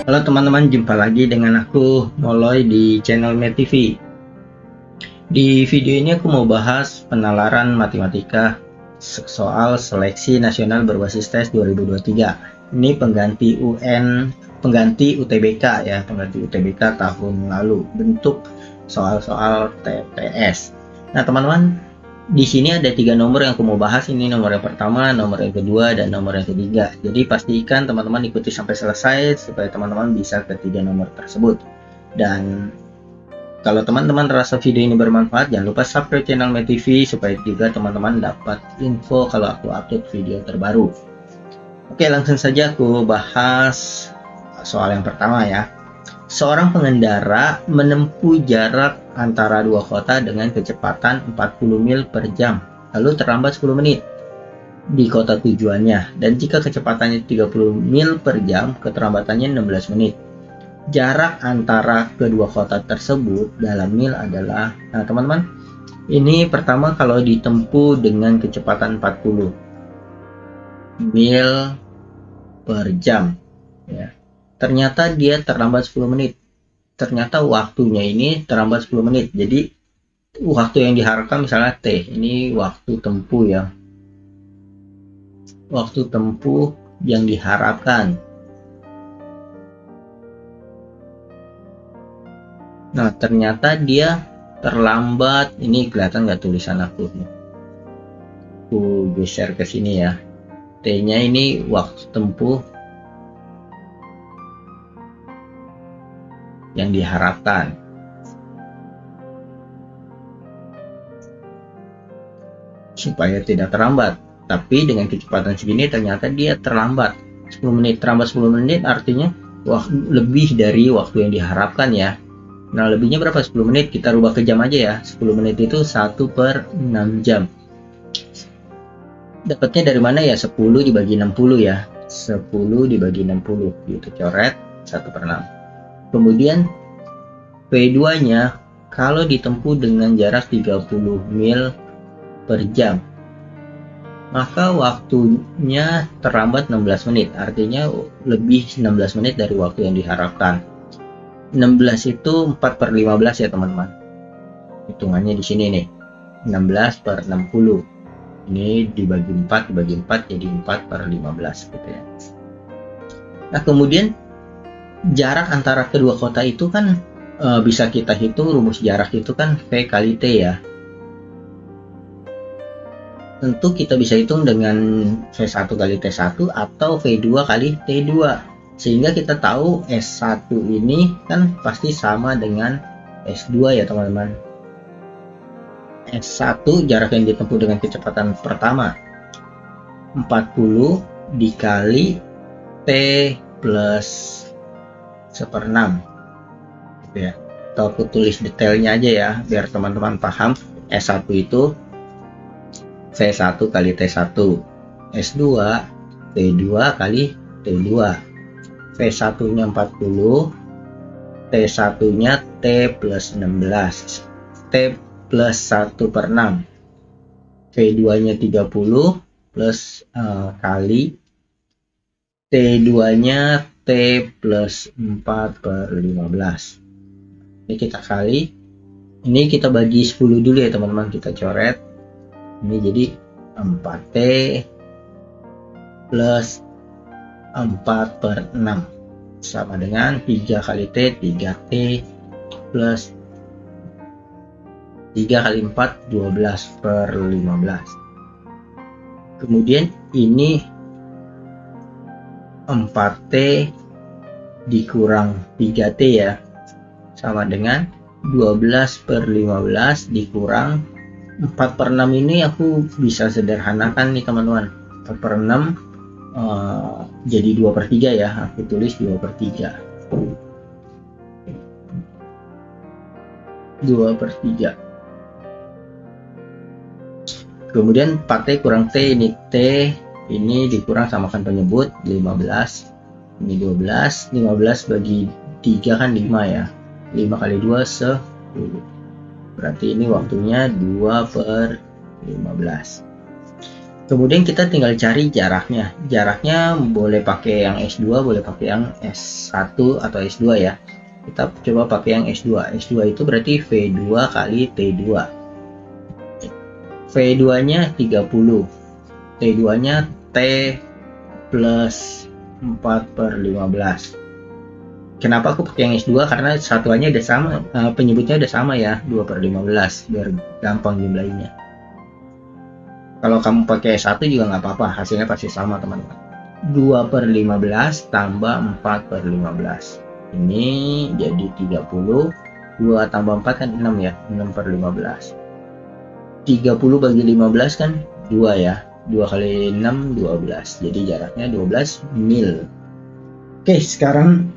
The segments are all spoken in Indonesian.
Halo teman-teman, jumpa lagi dengan aku Moloy di channel MedTV. Di video ini aku mau bahas penalaran matematika soal seleksi nasional berbasis tes 2023. Ini pengganti UTBK ya, pengganti UTBK tahun lalu, bentuk soal-soal TPS. Nah teman-teman, di sini ada 3 nomor yang aku mau bahas. Ini nomor yang pertama, nomor yang kedua, dan nomor yang ketiga. Jadi pastikan teman-teman ikuti sampai selesai supaya teman-teman bisa ke 3 nomor tersebut. Dan kalau teman-teman rasa video ini bermanfaat, jangan lupa subscribe channel MedTV supaya juga teman-teman dapat info kalau aku upload video terbaru. Oke, langsung saja aku bahas soal yang pertama ya. Seorang pengendara menempuh jarak antara dua kota dengan kecepatan 40 mil per jam, lalu terlambat 10 menit di kota tujuannya, dan jika kecepatannya 30 mil per jam, keterlambatannya 16 menit. Jarak antara kedua kota tersebut dalam mil adalah, nah teman-teman, ini pertama kalau ditempuh dengan kecepatan 40 mil per jam ya. Ternyata dia terlambat 10 menit. Ternyata waktunya ini terlambat 10 menit. Jadi waktu yang diharapkan misalnya T. Ini waktu tempuh ya. Waktu tempuh yang diharapkan. Nah, ternyata dia terlambat. Ini kelihatan nggak tulisan aku? Aku geser ke sini ya. T-nya ini waktu tempuh yang diharapkan. Supaya tidak terlambat. Tapi dengan kecepatan segini ternyata dia terlambat 10 menit. Terlambat 10 menit artinya lebih dari waktu yang diharapkan ya. Nah, lebihnya berapa? 10 menit. Kita rubah ke jam aja ya. 10 menit itu 1/6 jam. Dapatnya dari mana ya? 10 dibagi 60 ya. 10 dibagi 60 gitu, coret 1/6. Kemudian V2 nya kalau ditempuh dengan jarak 30 mil per jam, maka waktunya terlambat 16 menit, artinya lebih 16 menit dari waktu yang diharapkan. 16 itu 4/15 ya teman-teman, hitungannya di sini nih, 16/60. Ini dibagi 4 jadi 4/15 gitu ya. Nah, kemudian jarak antara kedua kota itu kan bisa kita hitung, rumus jarak itu kan V kali T ya. Tentu kita bisa hitung dengan V1 kali T1 atau V2 kali T2. Sehingga kita tahu S1 ini kan pasti sama dengan S2 ya teman-teman. S1 jarak yang ditempuh dengan kecepatan pertama 40 dikali T plus 1/6 gitu ya. Atau aku tulis detailnya aja ya biar teman-teman paham. S1 itu V1 kali T1, S2 T2 kali T2. V1 nya 40, T1 nya T plus 16, T plus 1/6, V2 nya 30 plus kali T2 nya T plus 4/15. Ini kita kali, ini kita bagi 10 dulu ya teman-teman, kita coret. Ini jadi 4T plus 4/6 sama dengan 3 kali T, 3T plus 3 kali 4, 12/15. Kemudian ini 4T dikurang 3T ya, sama dengan 12/15 dikurang 4/6. Ini aku bisa sederhanakan nih teman-teman. 4/6 jadi 2/3 ya, aku tulis 2/3. 2/3. Kemudian 4T kurang T, ini T, ini dikurang samakan penyebut 15, ini 12, 15 bagi 3 kan 5 ya, 5 kali 2 10, berarti ini waktunya 2/15. Kemudian kita tinggal cari jaraknya. Jaraknya boleh pakai yang S2, boleh pakai yang S1 atau S2 ya. Kita coba pakai yang S2. S2 itu berarti V2 kali T2. V2-nya 30. T2-nya T plus 4/15. Kenapa aku pakai yang S2? Karena satuannya udah sama, penyebutnya udah sama ya, 2/15, biar gampang jumlahinnya. Kalau kamu pakai S1 juga nggak apa-apa, hasilnya pasti sama teman-teman. 2/15 tambah 4/15. Ini jadi 30. 2 tambah 4 kan 6 ya, 6/15. 30 bagi 15 kan 2 ya. 2 kali 6, 12. Jadi jaraknya 12 mil. Oke, sekarang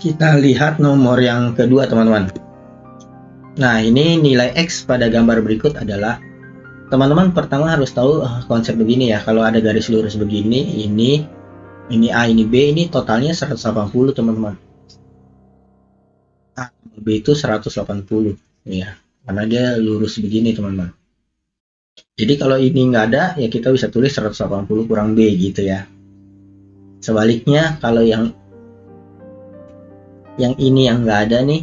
kita lihat nomor yang kedua teman-teman. Nah, ini nilai X pada gambar berikut adalah, teman-teman pertama harus tahu konsep begini ya. Kalau ada garis lurus begini, ini A, ini B, ini totalnya 180 teman-teman. A B itu 180 ya, karena dia lurus begini teman-teman. Jadi kalau ini nggak ada ya kita bisa tulis 180 kurang B gitu ya. Sebaliknya kalau yang ini yang nggak ada nih,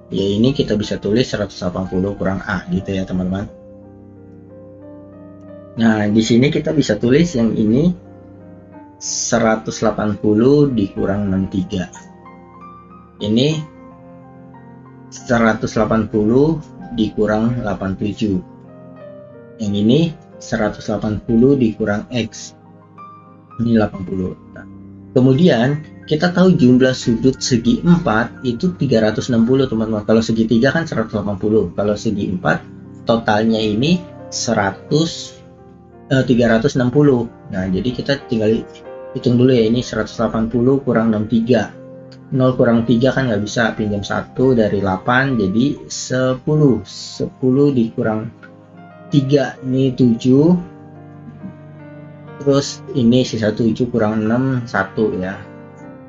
ya ini kita bisa tulis 180 kurang A gitu ya teman-teman. Nah, di sini kita bisa tulis yang ini 180 dikurang 63. Ini 180 dikurang 87. Yang ini 180 dikurang X. Ini 80. Nah, kemudian kita tahu jumlah sudut segi 4 itu 360 teman-teman. Kalau segi 3 kan 180. Kalau segi 4 totalnya ini 360. Nah, jadi kita tinggal hitung dulu ya, ini 180 kurang 63. 0 kurang 3 kan nggak bisa, pinjam 1 dari 8, jadi 10. 10 dikurang 3, ini 7. Terus ini sisa 7 kurang 6, 1 ya.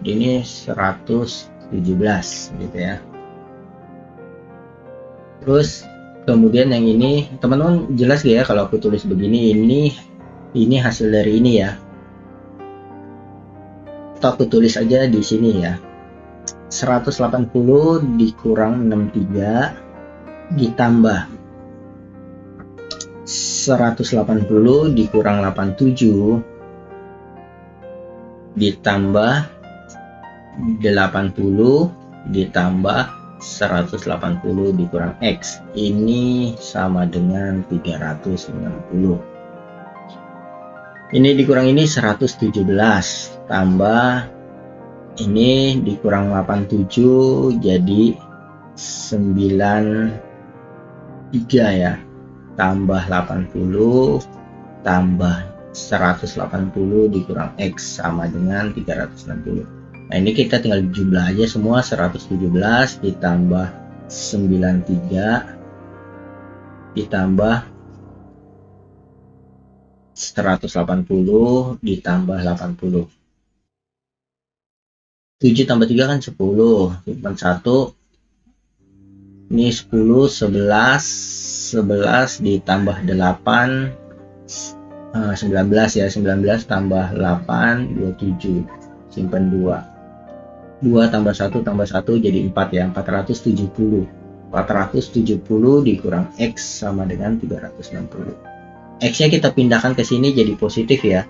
Ini 117 gitu ya. Terus kemudian yang ini teman-teman jelas gak ya kalau aku tulis begini, ini hasil dari ini ya. Atau aku tulis aja di sini ya. 180 dikurang 63 ditambah 180 dikurang 87 ditambah 80 ditambah 180 dikurang X. Ini sama dengan 360. Ini dikurang ini 117 tambah ini dikurang 87 jadi 93 ya, tambah 80 tambah 180 dikurang X sama dengan 360. Nah, ini kita tinggal jumlah aja semua, 117 ditambah 93 ditambah 180 ditambah 80. 7 tambah 3 kan 10, simpan 1. Ini 10, 11 ditambah 8, 19 ya, 19 tambah 8, 27, simpan 2. 2 tambah 1 tambah 1 jadi 4 ya, 470. 470 dikurang X sama dengan 360. X nya kita pindahkan ke sini jadi positif ya.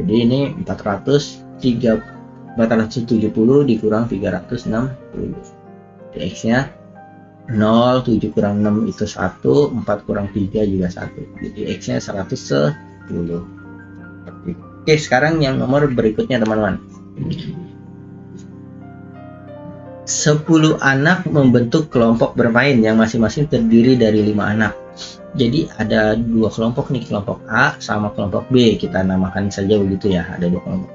Jadi ini 470 dikurang 360. Jadi X nya 0, 7 kurang 6 itu 1, 4 kurang 3 juga 1. Jadi X nya 110. Oke, sekarang yang nomor berikutnya teman-teman. 10 anak membentuk kelompok bermain yang masing-masing terdiri dari 5 anak. Jadi ada 2 kelompok nih, kelompok A sama kelompok B. Kita namakan saja begitu ya, ada 2 kelompok.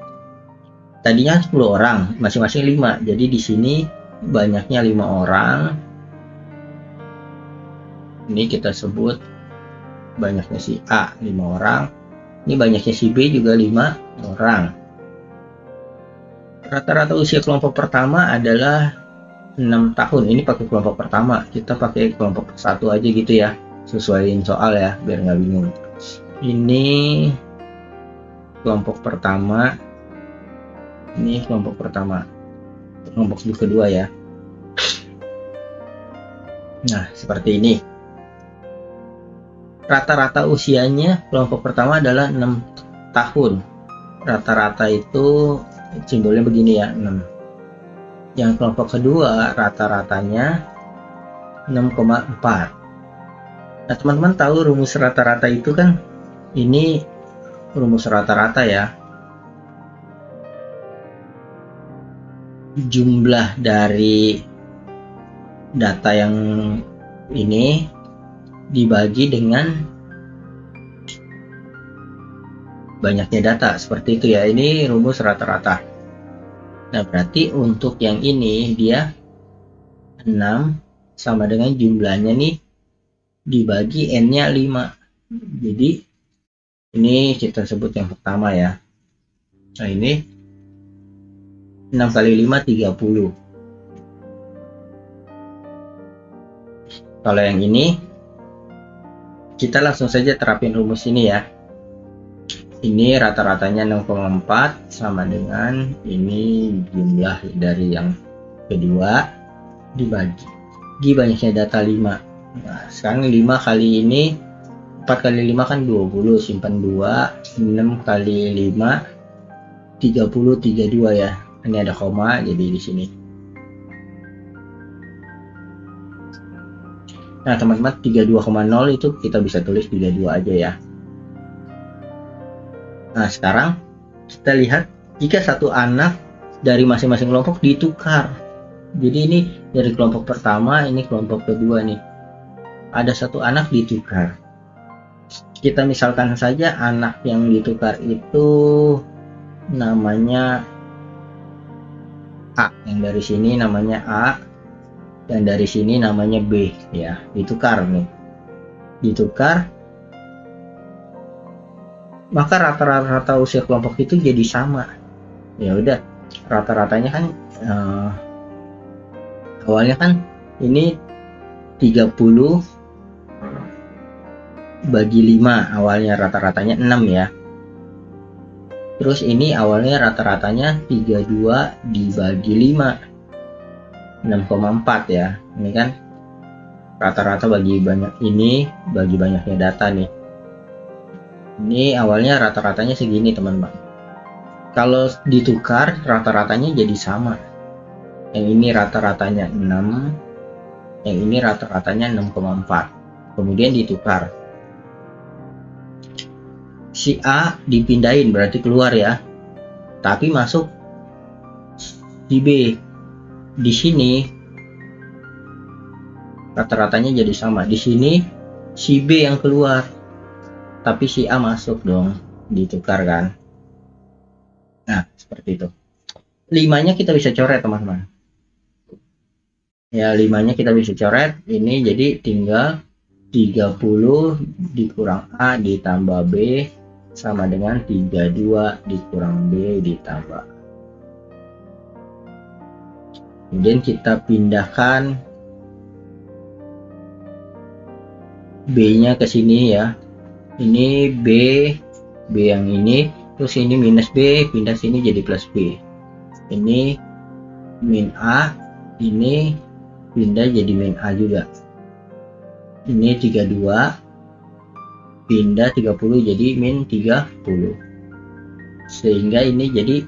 Tadinya 10 orang, masing-masing 5. Jadi di sini banyaknya 5 orang. Ini kita sebut banyaknya si A 5 orang. Ini banyaknya si B juga 5 orang. Rata-rata usia kelompok pertama adalah 6 tahun. Ini pakai kelompok pertama. Kita pakai kelompok 1 aja gitu ya. Sesuaiin soal ya, biar nggak bingung. Ini kelompok pertama, ini kelompok pertama, kelompok kedua ya. Nah, seperti ini. Rata-rata usianya kelompok pertama adalah 6 tahun. Rata-rata itu simbolnya begini ya, 6. Yang kelompok kedua rata-ratanya 6,4. Nah, teman-teman tahu rumus rata-rata itu kan, ini rumus rata-rata ya. Jumlah dari data yang ini dibagi dengan banyaknya data, seperti itu ya. Ini rumus rata-rata. Nah, berarti untuk yang ini dia 6 sama dengan jumlahnya nih dibagi n-nya 5. Jadi ini kita sebut yang pertama ya. Nah, ini 6 kali 5 30. Kalau yang ini kita langsung saja terapin rumus ini ya. Ini rata-ratanya 6,4 sama dengan ini jumlah dari yang kedua dibagi banyaknya data 5. Nah, sekarang 5 kali ini 4 kali 5 kan 20, simpan 2, 6 kali 5 30, 32 ya. Ini ada koma jadi di sini. Nah, teman-teman, 32,0 itu kita bisa tulis 32 aja ya. Nah, sekarang kita lihat jika satu anak dari masing-masing kelompok ditukar. Jadi ini dari kelompok pertama, ini kelompok kedua nih. Ada satu anak ditukar. Kita misalkan saja anak yang ditukar itu namanya A. Yang dari sini namanya A. Dan dari sini namanya B ya, ditukar nih. Ditukar, maka rata-rata usia kelompok itu jadi sama. Ya udah, rata-ratanya kan awalnya kan ini 30 bagi 5, awalnya rata-ratanya 6 ya. Terus ini awalnya rata-ratanya 32 dibagi 5, 6,4 ya. Ini kan rata-rata bagi banyak, ini bagi banyaknya data nih. Ini awalnya rata-ratanya segini teman-teman. Kalau ditukar rata-ratanya jadi sama. Yang ini rata-ratanya 6, yang ini rata-ratanya 6,4. Kemudian ditukar. Si A dipindahin berarti keluar ya. Tapi masuk si B. Di sini rata-ratanya jadi sama. Di sini si B yang keluar, tapi si A masuk dong, ditukar kan. Nah, seperti itu. 5-nya kita bisa coret teman-teman. Ya, 5-nya kita bisa coret. Ini jadi tinggal 30 dikurang A ditambah B sama dengan 32 dikurang B ditambah A. Kemudian kita pindahkan B-nya ke sini ya. Ini B yang ini, terus ini minus B, pindah sini jadi plus B. Ini min A, ini pindah jadi min A juga. Ini 32, pindah 30 jadi min 30. Sehingga ini jadi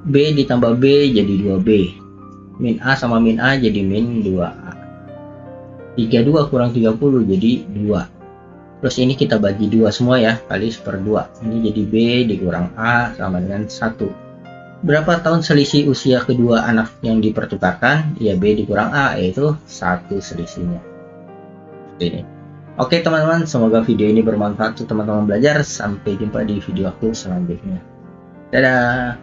B ditambah B jadi 2B. Min A sama min A jadi min 2A. 32 kurang 30 jadi 2. Terus ini kita bagi 2 semua ya, kali 1/2. Ini jadi B dikurang A sama dengan 1. Berapa tahun selisih usia kedua anak yang dipertukarkan? Ya B dikurang A, yaitu 1 selisihnya. Ini. Oke teman-teman, semoga video ini bermanfaat untuk teman-teman belajar. Sampai jumpa di video aku selanjutnya. Dadah.